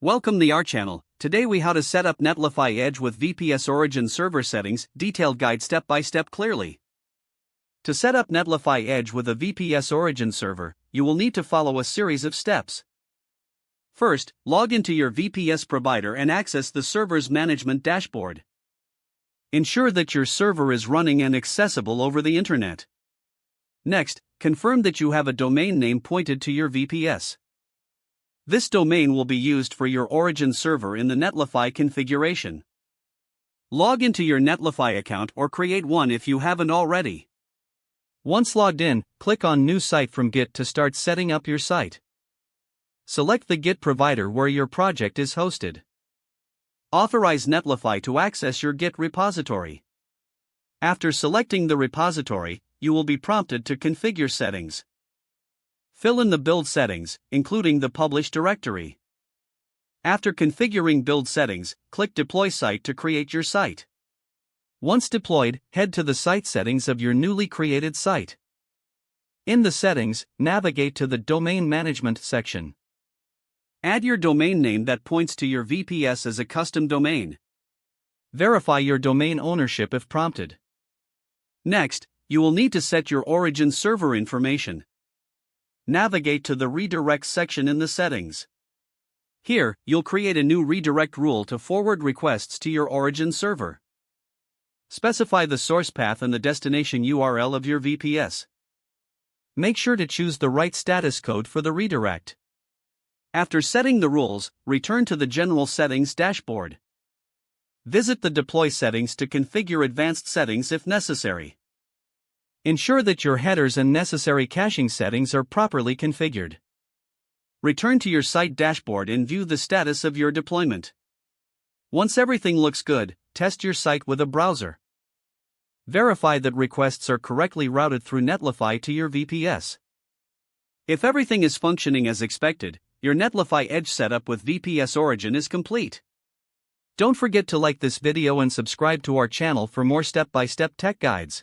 Welcome to our channel. Today we how to set up Netlify Edge with VPS origin server settings, detailed guide step by step clearly. To set up Netlify Edge with a VPS origin server, you will need to follow a series of steps. First, log into your VPS provider and access the server's management dashboard. Ensure that your server is running and accessible over the internet. Next, confirm that you have a domain name pointed to your VPS. This domain will be used for your origin server in the Netlify configuration. Log into your Netlify account or create one if you haven't already. Once logged in, click on New Site from Git to start setting up your site. Select the Git provider where your project is hosted. Authorize Netlify to access your Git repository. After selecting the repository, you will be prompted to configure settings. Fill in the build settings, including the publish directory. After configuring build settings, click Deploy Site to create your site. Once deployed, head to the site settings of your newly created site. In the settings, navigate to the Domain Management section. Add your domain name that points to your VPS as a custom domain. Verify your domain ownership if prompted. Next, you will need to set your origin server information. Navigate to the Redirect section in the settings. Here, you'll create a new redirect rule to forward requests to your origin server. Specify the source path and the destination URL of your VPS. Make sure to choose the right status code for the redirect. After setting the rules, return to the General Settings dashboard. Visit the Deploy settings to configure advanced settings if necessary. Ensure that your headers and necessary caching settings are properly configured. Return to your site dashboard and view the status of your deployment. Once everything looks good, test your site with a browser. Verify that requests are correctly routed through Netlify to your VPS. If everything is functioning as expected, your Netlify Edge setup with VPS origin is complete. Don't forget to like this video and subscribe to our channel for more step-by-step tech guides.